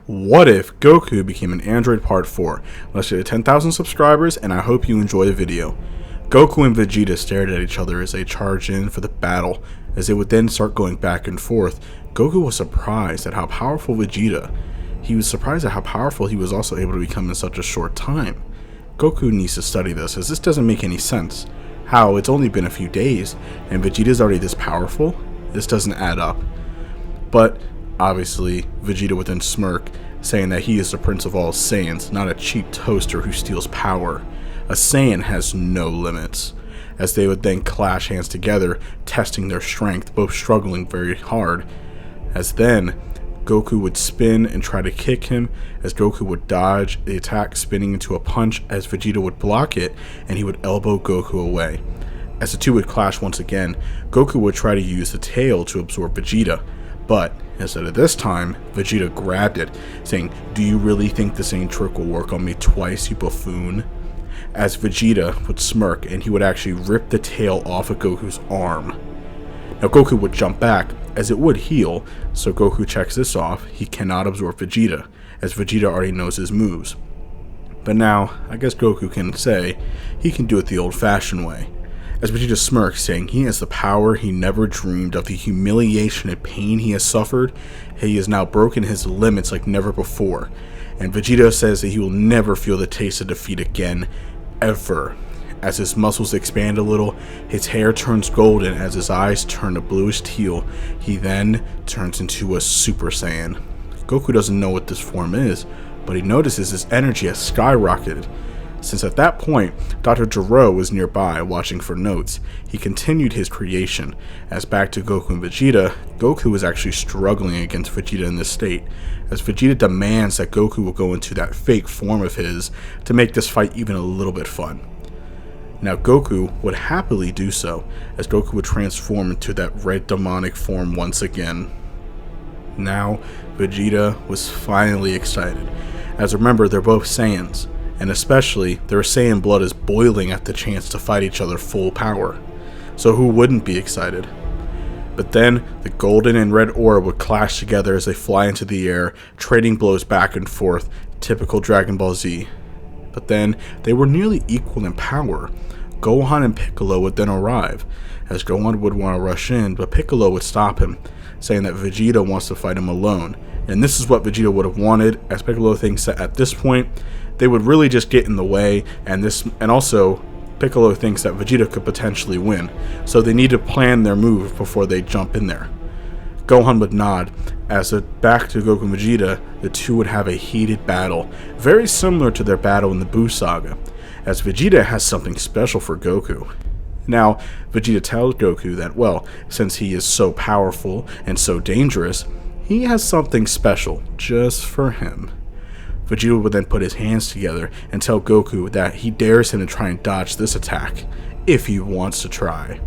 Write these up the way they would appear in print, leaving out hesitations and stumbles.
What if Goku became an android part 4? Let's get to 10,000 subscribers, and I hope you enjoy the video. Goku and Vegeta stared at each other as they charged in for the battle. As they would then start going back and forth, Goku was surprised at how powerful Vegeta. He was surprised at how powerful he was also able to become in such a short time. Goku needs to study this, as this doesn't make any sense. How it's only been a few days, and Vegeta's already this powerful? This doesn't add up. But obviously, Vegeta would then smirk, saying that he is the prince of all Saiyans, not a cheap toaster who steals power. A Saiyan has no limits. As they would then clash hands together, testing their strength, both struggling very hard. As then, Goku would spin and try to kick him, as Goku would dodge the attack, spinning into a punch, as Vegeta would block it, and he would elbow Goku away. As the two would clash once again, Goku would try to use the tail to absorb Vegeta, but instead of this time, Vegeta grabbed it, saying, "Do you really think the same trick will work on me twice, you buffoon?" As Vegeta would smirk, and he would actually rip the tail off of Goku's arm. Now Goku would jump back, as it would heal, so Goku checks this off. He cannot absorb Vegeta, as Vegeta already knows his moves. But now, I guess Goku can say he can do it the old-fashioned way. As Vegeta smirks, saying he has the power he never dreamed of, the humiliation and pain he has suffered, he has now broken his limits like never before. And Vegeta says that he will never feel the taste of defeat again, ever. As his muscles expand a little, his hair turns golden as his eyes turn a bluish teal. He then turns into a Super Saiyan. Goku doesn't know what this form is, but he notices his energy has skyrocketed. Since at that point, Dr. Gero was nearby watching for notes, he continued his creation. As back to Goku and Vegeta, Goku is actually struggling against Vegeta in this state, as Vegeta demands that Goku will go into that fake form of his to make this fight even a little bit fun. Now Goku would happily do so, as Goku would transform into that red demonic form once again. Now, Vegeta was finally excited, as remember, they're both Saiyans, and especially their Saiyan blood is boiling at the chance to fight each other full power. So who wouldn't be excited? But then the golden and red aura would clash together as they fly into the air, trading blows back and forth, typical Dragon Ball Z. But then they were nearly equal in power. Gohan and Piccolo would then arrive, as Gohan would want to rush in, but Piccolo would stop him, saying that Vegeta wants to fight him alone. And this is what Vegeta would have wanted, as Piccolo thinks that at this point, they would really just get in the way, and also Piccolo thinks that Vegeta could potentially win, so they need to plan their move before they jump in there. Gohan would nod, as back to Goku and Vegeta, the two would have a heated battle, very similar to their battle in the Buu Saga, as Vegeta has something special for Goku. Now, Vegeta tells Goku that, well, since he is so powerful and so dangerous, he has something special just for him. Vegeta would then put his hands together and tell Goku that he dares him to try and dodge this attack, if he wants to try.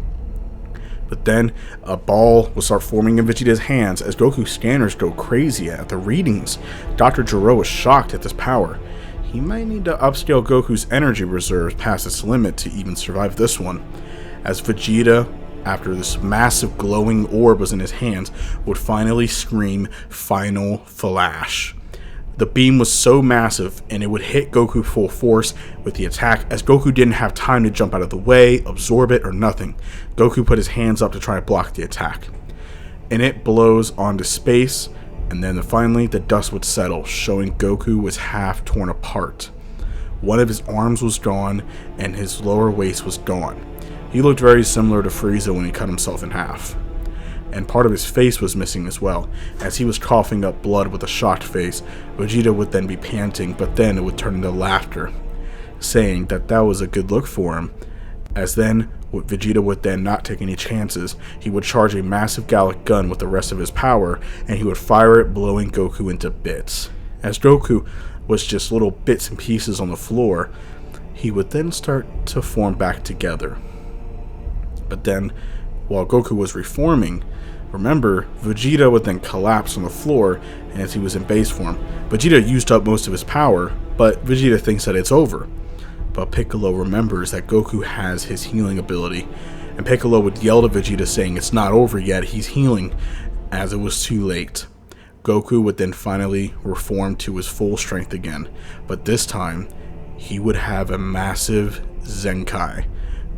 But then, a ball will start forming in Vegeta's hands as Goku's scanners go crazy at the readings. Dr. Gero was shocked at this power. He might need to upscale Goku's energy reserves past its limit to even survive this one. As Vegeta, after this massive glowing orb was in his hands, would finally scream, "Final Flash." The beam was so massive, and it would hit Goku full force with the attack, as Goku didn't have time to jump out of the way, absorb it, or nothing. Goku put his hands up to try to block the attack. And it blows onto space, and then finally the dust would settle, showing Goku was half torn apart. One of his arms was gone, and his lower waist was gone. He looked very similar to Frieza when he cut himself in half. And part of his face was missing as well, as he was coughing up blood with a shocked face. Vegeta would then be panting, but then it would turn into laughter, saying that that was a good look for him. As then, Vegeta would then not take any chances. He would charge a massive Gallic gun with the rest of his power, and he would fire it, blowing Goku into bits. As Goku was just little bits and pieces on the floor, he would then start to form back together. But then, while Goku was reforming, remember, Vegeta would then collapse on the floor as he was in base form. Vegeta used up most of his power, but Vegeta thinks that it's over. But Piccolo remembers that Goku has his healing ability, and Piccolo would yell to Vegeta saying it's not over yet, he's healing, as it was too late. Goku would then finally reform to his full strength again, but this time he would have a massive Zenkai,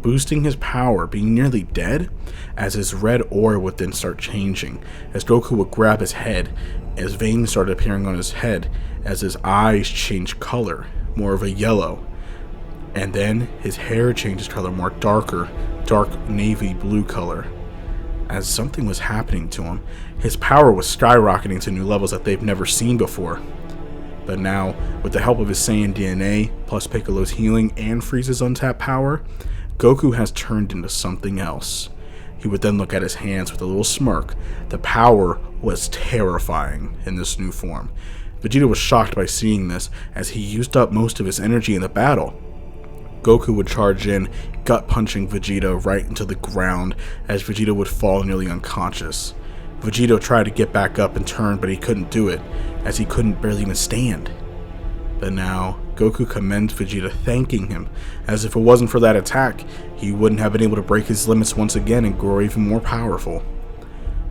boosting his power, being nearly dead, as his red aura would then start changing, as Goku would grab his head, as veins started appearing on his head, as his eyes changed color, more of a yellow, and then his hair changes color, more dark navy blue color. As something was happening to him, his power was skyrocketing to new levels that they've never seen before. But now, with the help of his Saiyan DNA, plus Piccolo's healing and Frieza's untapped power, Goku has turned into something else. He would then look at his hands with a little smirk. The power was terrifying in this new form. Vegeta was shocked by seeing this, as he used up most of his energy in the battle. Goku would charge in, gut-punching Vegeta right into the ground, as Vegeta would fall nearly unconscious. Vegeta tried to get back up and turn, but he couldn't do it, as he couldn't barely even stand. But now, Goku commends Vegeta, thanking him, as if it wasn't for that attack, he wouldn't have been able to break his limits once again and grow even more powerful.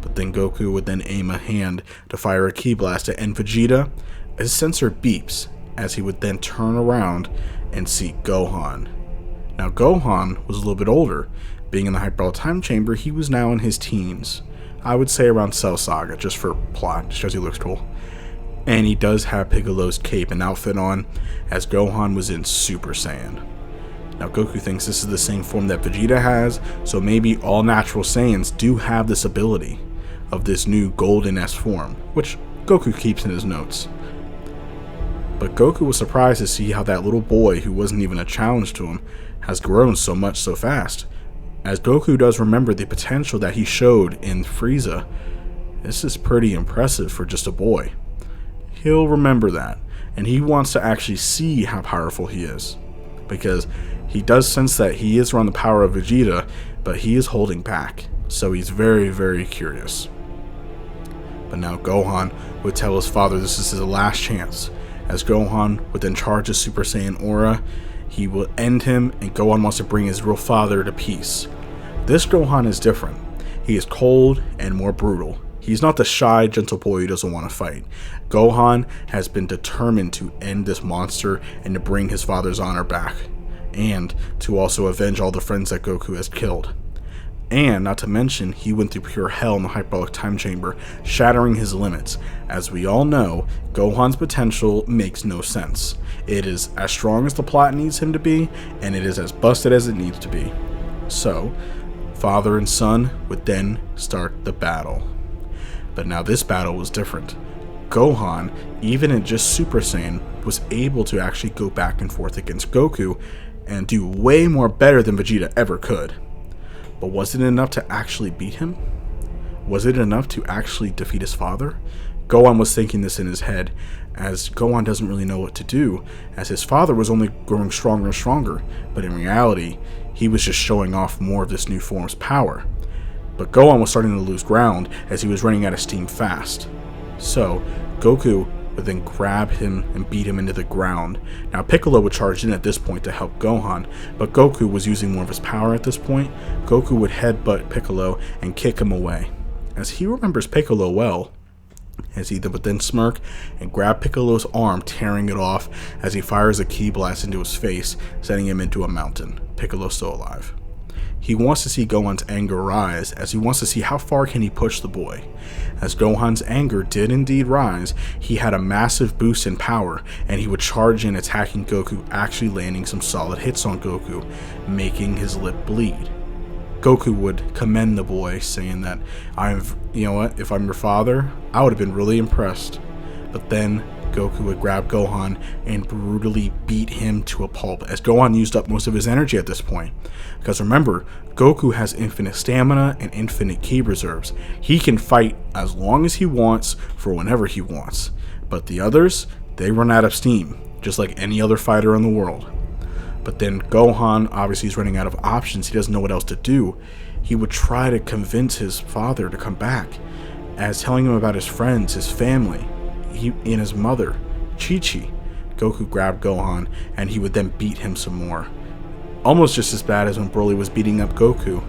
But then Goku would then aim a hand to fire a ki blast to end Vegeta. His sensor beeps, as he would then turn around and see Gohan. Now Gohan was a little bit older. Being in the Hyperbolic Time Chamber, he was now in his teens. I would say around Cell Saga, just for plot, just because he looks cool. And he does have Piccolo's cape and outfit on, as Gohan was in Super Saiyan. Now Goku thinks this is the same form that Vegeta has, so maybe all natural Saiyans do have this ability of this new golden-esque form, which Goku keeps in his notes. But Goku was surprised to see how that little boy, who wasn't even a challenge to him, has grown so much so fast, as Goku does remember the potential that he showed in Frieza. This is pretty impressive for just a boy. He'll remember that, and he wants to actually see how powerful he is, because he does sense that he is around the power of Vegeta, but he is holding back, so he's very, very curious. But now Gohan would tell his father this is his last chance, as Gohan would then charge his Super Saiyan aura. He will end him, and Gohan wants to bring his real father to peace. This Gohan is different. He is cold and more brutal. He's not the shy, gentle boy who doesn't want to fight. Gohan has been determined to end this monster and to bring his father's honor back, and to also avenge all the friends that Goku has killed. And not to mention, he went through pure hell in the Hyperbolic Time Chamber, shattering his limits. As we all know, Gohan's potential makes no sense. It is as strong as the plot needs him to be, and it is as busted as it needs to be. So, father and son would then start the battle. But now this battle was different. Gohan, even in just Super Saiyan, was able to actually go back and forth against Goku and do way more better than Vegeta ever could. But was it enough to actually beat him? Was it enough to actually defeat his father? Gohan was thinking this in his head, as Gohan doesn't really know what to do, as his father was only growing stronger and stronger, but in reality, he was just showing off more of this new form's power. But Gohan was starting to lose ground, as he was running out of steam fast. So, Goku would then grab him and beat him into the ground. Now Piccolo would charge in at this point to help Gohan, but Goku was using more of his power at this point. Goku would headbutt Piccolo and kick him away, as he remembers Piccolo well, as he would then smirk and grab Piccolo's arm, tearing it off as he fires a ki blast into his face, sending him into a mountain. Piccolo still alive. He wants to see Gohan's anger rise, as he wants to see how far can he push the boy. As Gohan's anger did indeed rise, he had a massive boost in power, and he would charge in, attacking Goku, actually landing some solid hits on Goku, making his lip bleed. Goku would commend the boy, saying that, you know what, if I'm your father, I would have been really impressed. But then Goku would grab Gohan and brutally beat him to a pulp, as Gohan used up most of his energy at this point. Because remember, Goku has infinite stamina and infinite ki reserves. He can fight as long as he wants for whenever he wants. But the others, they run out of steam, just like any other fighter in the world. But then Gohan, obviously he's running out of options, he doesn't know what else to do. He would try to convince his father to come back, as telling him about his friends, his family, and his mother, Chi-Chi. Goku grabbed Gohan, and he would then beat him some more. Almost just as bad as when Broly was beating up Goku.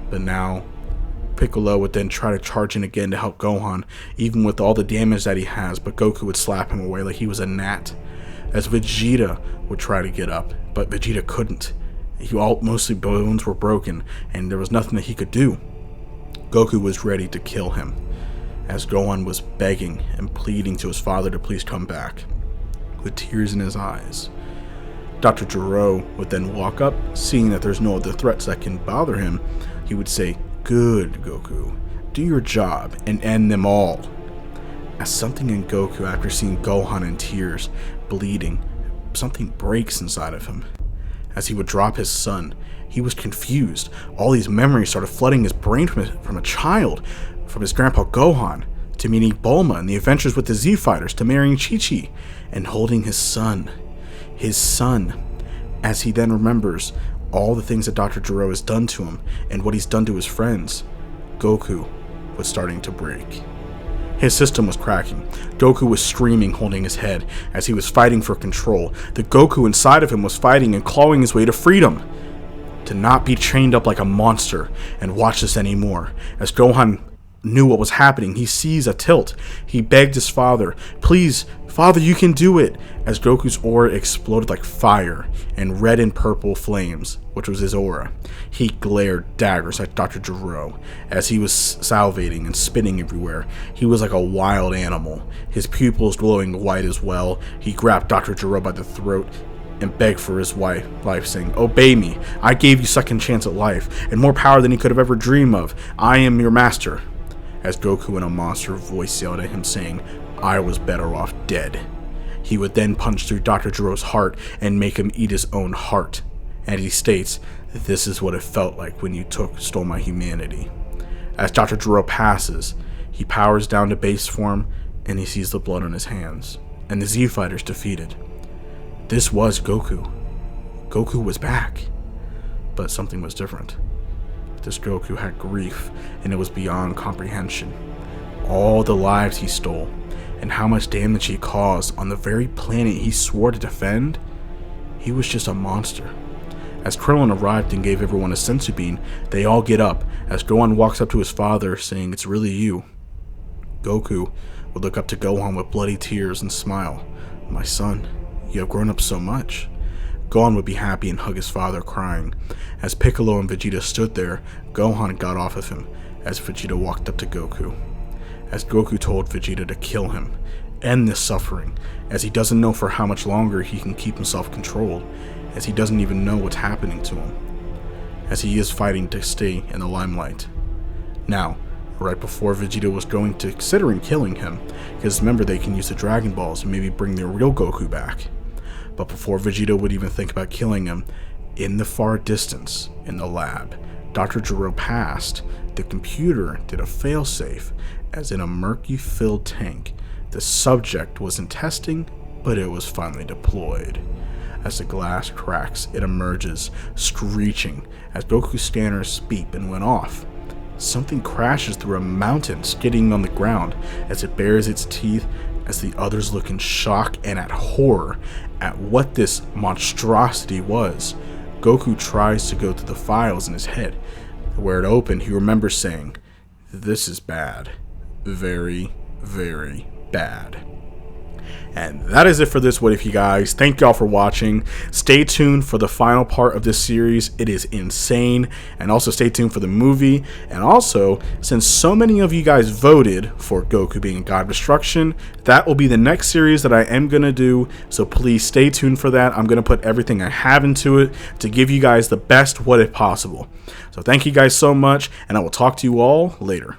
But now, Piccolo would then try to charge in again to help Gohan, even with all the damage that he has, but Goku would slap him away like he was a gnat. As Vegeta would try to get up, but Vegeta couldn't. Mostly bones were broken, and there was nothing that he could do. Goku was ready to kill him, as Gohan was begging and pleading to his father to please come back, with tears in his eyes. Dr. Gero would then walk up, seeing that there's no other threats that can bother him. He would say, "Good, Goku. Do your job and end them all." As something in Goku, after seeing Gohan in tears, bleeding, something breaks inside of him. As he would drop his son, he was confused. All these memories started flooding his brain from a child, from his grandpa Gohan, to meeting Bulma and the adventures with the Z Fighters, to marrying Chi-Chi, and holding his son. His son. As he then remembers all the things that Dr. Gero has done to him, and what he's done to his friends, Goku was starting to break. His system was cracking. Goku was screaming, holding his head, as he was fighting for control. The Goku inside of him was fighting and clawing his way to freedom. To not be chained up like a monster and watch this anymore. As Gohan knew what was happening, he sees a tilt. He begged his father, "Please, Father, you can do it," as Goku's aura exploded like fire and red and purple flames, which was his aura. He glared daggers at Dr. Gero as he was salivating and spitting everywhere. He was like a wild animal, his pupils glowing white as well. He grabbed Dr. Gero by the throat and begged for his life, saying, "Obey me. I gave you second chance at life, and more power than he could have ever dreamed of. I am your master." As Goku in a monster voice yelled at him, saying, "I was better off dead." He would then punch through Dr. Gero's heart and make him eat his own heart. And he states, "This is what it felt like when you stole my humanity." As Dr. Gero passes, he powers down to base form, and he sees the blood on his hands, and the Z Fighters defeated. This was Goku. Goku was back. But something was different. This Goku had grief, and it was beyond comprehension. All the lives he stole, and how much damage he caused on the very planet he swore to defend, he was just a monster. As Krillin arrived and gave everyone a senzu bean, they all get up, as Gohan walks up to his father, saying, "It's really you." Goku would look up to Gohan with bloody tears and smile. "My son, you have grown up so much." Gohan would be happy and hug his father, crying. As Piccolo and Vegeta stood there, Gohan got off of him, as Vegeta walked up to Goku. As Goku told Vegeta to kill him, end this suffering, as he doesn't know for how much longer he can keep himself controlled, as he doesn't even know what's happening to him, as he is fighting to stay in the limelight. Now, right before Vegeta was considering killing him, because remember they can use the Dragon Balls and maybe bring their real Goku back. But before Vegeta would even think about killing him, in the far distance, in the lab, Dr. Gero passed. The computer did a failsafe, as in a murky-filled tank. The subject was in testing, but it was finally deployed. As the glass cracks, it emerges, screeching, as Goku's scanners beep and went off. Something crashes through a mountain, skidding on the ground, as it bares its teeth, as the others look in shock and at horror at what this monstrosity was. Goku tries to go through the files in his head. Where it opened, he remembers saying, "This is bad. Very, very bad." And that is it for this What If, you guys. Thank y'all for watching. Stay tuned for the final part of this series. It is insane. And also stay tuned for the movie. And also, since so many of you guys voted for Goku being God of Destruction, that will be the next series that I am going to do. So please stay tuned for that. I'm going to put everything I have into it to give you guys the best What If possible. So thank you guys so much, and I will talk to you all later.